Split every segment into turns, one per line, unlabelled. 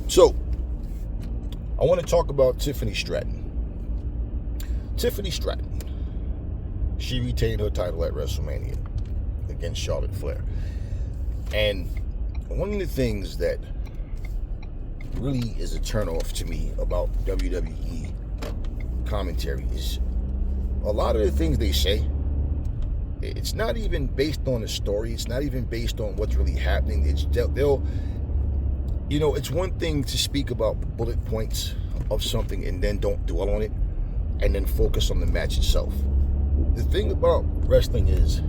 So, I want to talk about Tiffany Straton. Tiffany Straton. She retained her title at WrestleMania against Charlotte Flair. And one of the things that really is a turnoff to me about WWE commentary is a lot of the things they say. It's not even based on the story. It's not even based on what's really happening. It's one thing to speak about bullet points of something and then don't dwell on it and then focus on the match itself. The thing about wrestling is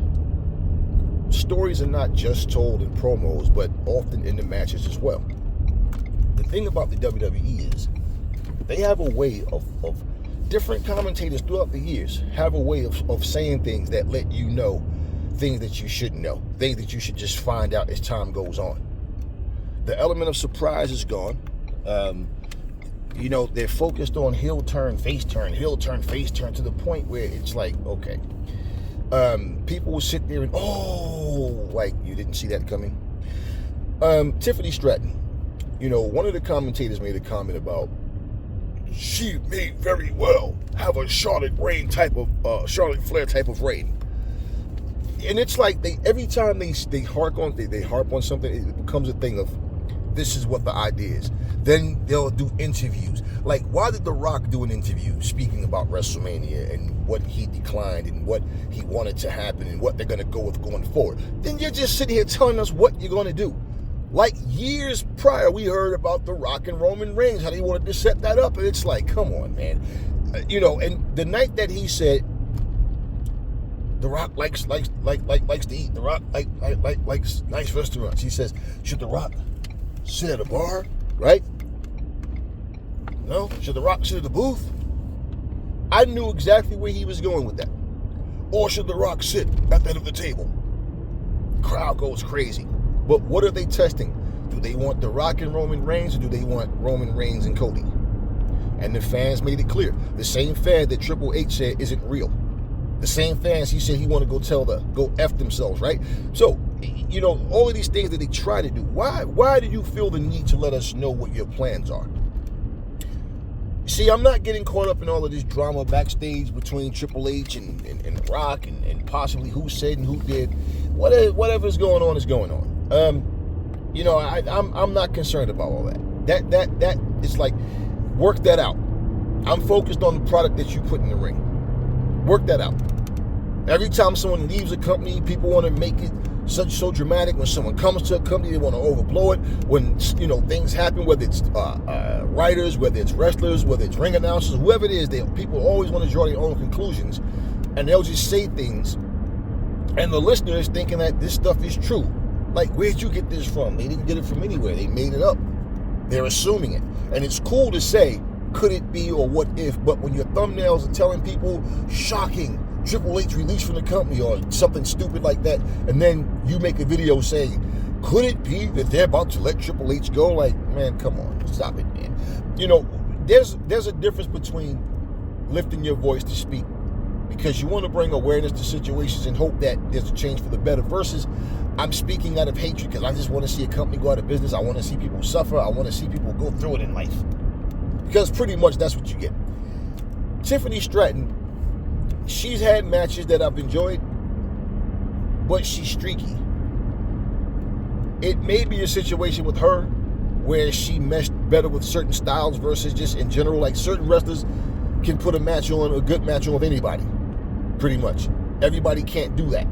stories are not just told in promos, but often in the matches as well. The thing about the WWE is they have a way of different commentators throughout the years have a way of saying things that let you know things that you shouldn't know, things that you should just find out as time goes on. The element of surprise is gone. They're focused on heel turn, face turn to the point where it's like, okay. People will sit there and, like you didn't see that coming. Tiffany Straton, one of the commentators made a comment about she may very well have a Charlotte Flair type of reign. And it's like every time they harp on something, it becomes a thing of this is what the idea is. Then they'll do interviews. Like, why did The Rock do an interview speaking about WrestleMania and what he declined and what he wanted to happen and what they're going to go with going forward? Then you're just sitting here telling us what you're going to do. Like years prior, we heard about The Rock and Roman Reigns, how they wanted to set that up. And it's like, come on, man. And the night that he said, The Rock likes to eat. The Rock likes nice restaurants. He says, should The Rock sit at a bar, right? No? Should The Rock sit at the booth? I knew exactly where he was going with that. Or should The Rock sit at the end of the table? Crowd goes crazy. But what are they testing? Do they want The Rock and Roman Reigns, or do they want Roman Reigns and Cody? And the fans made it clear. The same fan that Triple H said isn't real. The same fans he said he want to go F themselves, right? So, all of these things that they try to do, why do you feel the need to let us know what your plans are? See, I'm not getting caught up in all of this drama backstage between Triple H and The Rock and possibly who said and who did. Whatever's going on is going on. I'm not concerned about all that. That is like, work that out. I'm focused on the product that you put in the ring. Work that out. Every time someone leaves a company, people want to make it so dramatic. When someone comes to a company, they want to overblow it. When things happen, whether it's writers, whether it's wrestlers, whether it's ring announcers, whoever it is, people always want to draw their own conclusions, and they'll just say things, and the listener is thinking that this stuff is true. Like, where'd you get this from? They didn't get it from anywhere. They made it up. They're assuming it, and it's cool to say, could it be or what if? But when your thumbnails are telling people shocking, Triple H released from the company or something stupid like that, and then you make a video saying, could it be that they're about to let Triple H go? Like, man, come on, stop it, man. There's a difference between lifting your voice to speak because you want to bring awareness to situations and hope that there's a change for the better, versus I'm speaking out of hatred because I just want to see a company go out of business. I want to see people suffer. I want to see people go through it in life, because pretty much that's what you get. Tiffany Straton, she's had matches that I've enjoyed, but she's streaky. It may be a situation with her where she meshed better with certain styles versus just in general. Like, certain wrestlers can put a good match on with anybody, pretty much. Everybody can't do that.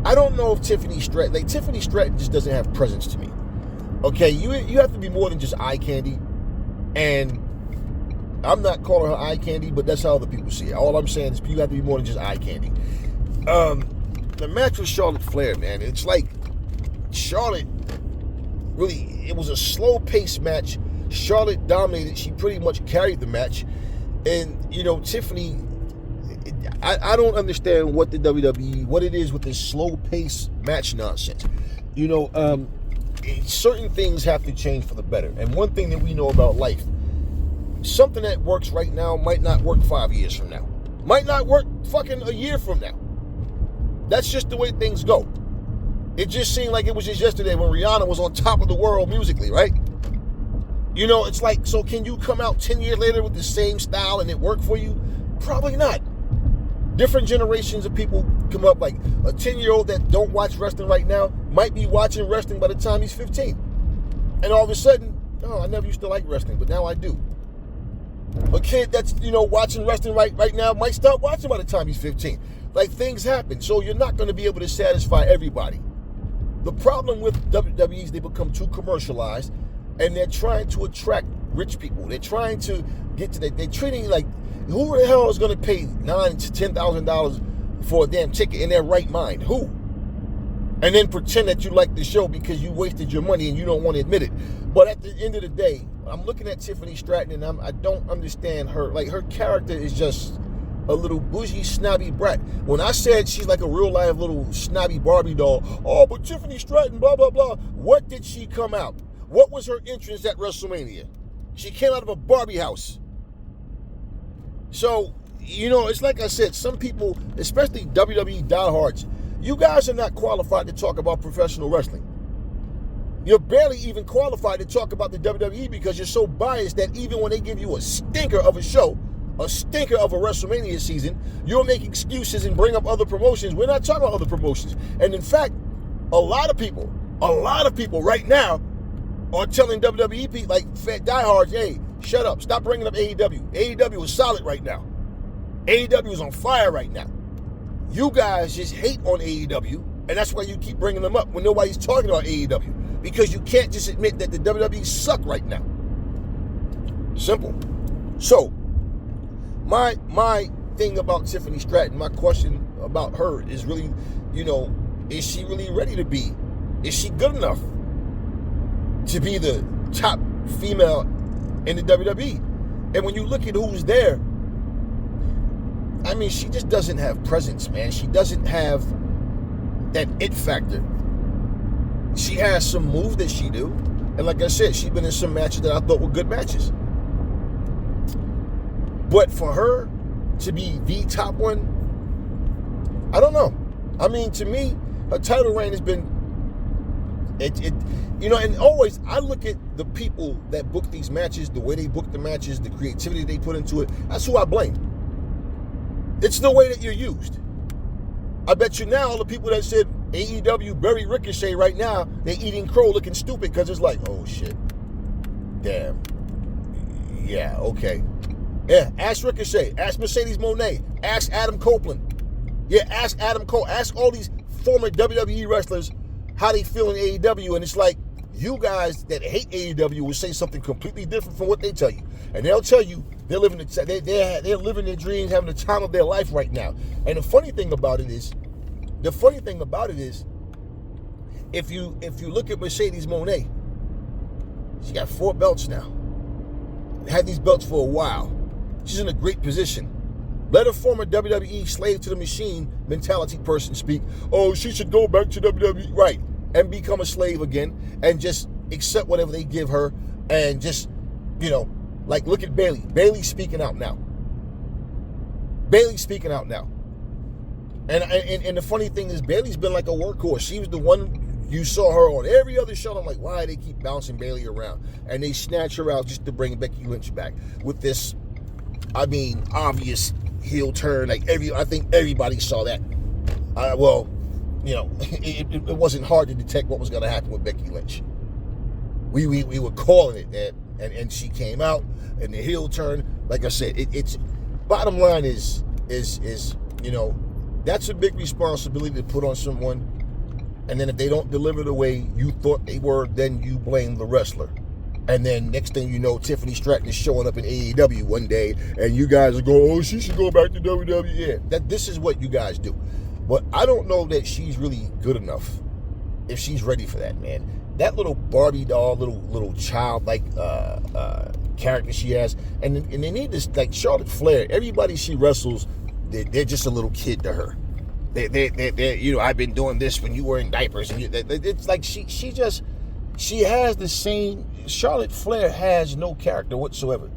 I don't know if Tiffany Straton just doesn't have presence to me. Okay, you have to be more than just eye candy, and I'm not calling her eye candy, but that's how other people see it. All I'm saying is you have to be more than just eye candy. The match with Charlotte Flair, man, it's like Charlotte really, it was a slow-paced match. Charlotte dominated. She pretty much carried the match. And, Tiffany, I don't understand what the WWE, what it is with this slow-paced match nonsense. Certain things have to change for the better. And one thing that we know about life, something that works right now might not work 5 years from now. Might not work fucking a year from now. That's just the way things go. It just seemed like it was just yesterday when Rihanna was on top of the world musically, right? You know, it's like, so can you come out 10 years later with the same style and it work for you? Probably not. Different generations of people come up, like a 10-year-old that don't watch wrestling right now might be watching wrestling by the time he's 15. And all of a sudden, oh, I never used to like wrestling, but now I do. A kid that's, watching wrestling right now might start watching by the time he's 15. Like, things happen. So you're not going to be able to satisfy everybody. The problem with WWE is they become too commercialized, and they're trying to attract rich people. They're trying to get to that. They're treating you like, who the hell is going to pay $9,000 to $10,000 for a damn ticket in their right mind? Who? And then pretend that you like the show because you wasted your money and you don't want to admit it. But at the end of the day, I'm looking at Tiffany Straton and I don't understand her. Like, her character is just a little bougie, snobby brat. When I said she's like a real life little snobby Barbie doll, oh, but Tiffany Straton, blah, blah, blah. What did she come out? What was her entrance at WrestleMania? She came out of a Barbie house. So, it's like I said, some people, especially WWE diehards, you guys are not qualified to talk about professional wrestling. You're barely even qualified to talk about the WWE because you're so biased that even when they give you a stinker of a show, a stinker of a WrestleMania season, you'll make excuses and bring up other promotions. We're not talking about other promotions. And in fact, a lot of people right now are telling WWE people, like diehards, hey, shut up, stop bringing up AEW. AEW is solid right now. AEW is on fire right now. You guys just hate on AEW, and that's why you keep bringing them up when nobody's talking about AEW, because you can't just admit that the WWE suck right now. Simple. So, my thing about Tiffany Straton, my question about her is really, is she really ready to be? Is she good enough to be the top female in the WWE? And when you look at who's there, I mean, she just doesn't have presence, man. She doesn't have that it factor. She has some moves that she do. And like I said, she's been in some matches that I thought were good matches. But for her to be the top one, I don't know. I mean, to me, her title reign has been, and always I look at the people that book these matches, the way they book the matches, the creativity they put into it. That's who I blame. It's the way that you're used. I bet you now all the people that said AEW bury Ricochet right now, they're eating crow looking stupid because it's like, oh shit. Damn. Yeah, okay. Yeah, ask Ricochet, ask Mercedes Moné, ask Adam Copeland. Yeah, ask Adam Cole, ask all these former WWE wrestlers how they feel in AEW, and it's like, you guys that hate AEW will say something completely different from what they tell you. And they'll tell you they're living their dreams, having the time of their life right now. And the funny thing about it is, if you look at Mercedes Moné, she got 4 belts now. Had these belts for a while. She's in a great position. Let a former WWE slave to the machine mentality person speak. Oh, she should go back to WWE. Right. And become a slave again and just accept whatever they give her and just, like, look at Bayley. Bayley's speaking out now. And the funny thing is, Bayley's been like a workhorse. She was the one you saw her on every other show. I'm like, why do they keep bouncing Bayley around? And they snatch her out just to bring Becky Lynch back with this, obvious heel turn. Like, I think everybody saw that. It wasn't hard to detect what was going to happen with Becky Lynch. We were calling it, and she came out, and the heel turn. Like I said, it's bottom line is that's a big responsibility to put on someone. And then if they don't deliver the way you thought they were, then you blame the wrestler. And then next thing you know, Tiffany Straton is showing up in AEW one day, and you guys are going, oh, she should go back to WWE. Yeah, this is what you guys do. But I don't know that she's really good enough if she's ready for that, man. That little Barbie doll, little childlike character she has, and they need this, like Charlotte Flair. Everybody she wrestles, they're just a little kid to her. They're I've been doing this when you were in diapers, and it's like she has the same. Charlotte Flair has no character whatsoever.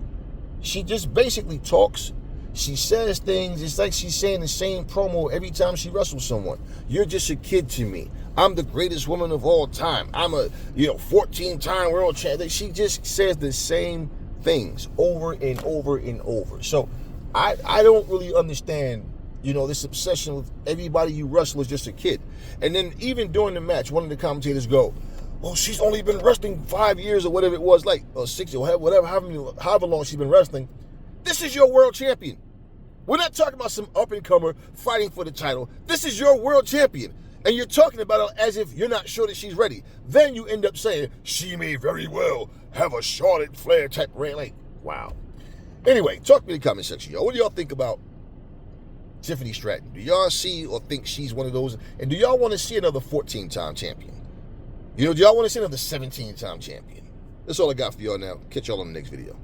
She just basically talks. She says things, it's like she's saying the same promo every time she wrestles someone. You're just a kid to me. I'm the greatest woman of all time. I'm a 14-time world champion. She just says the same things over and over and over. So I don't really understand, this obsession with everybody you wrestle is just a kid. And then even during the match, one of the commentators go, "Oh, she's only been wrestling 5 years or whatever it was, or 6 or whatever, however long she's been wrestling. This is your world champion. We're not talking about some up-and-comer fighting for the title. This is your world champion. And you're talking about her as if you're not sure that she's ready. Then you end up saying, she may very well have a Charlotte Flair type reign." Like, wow. Anyway, talk to me in the comment section, y'all. What do y'all think about Tiffany Straton? Do y'all see or think she's one of those? And do y'all want to see another 14-time champion? Do y'all want to see another 17-time champion? That's all I got for y'all now. Catch y'all on the next video.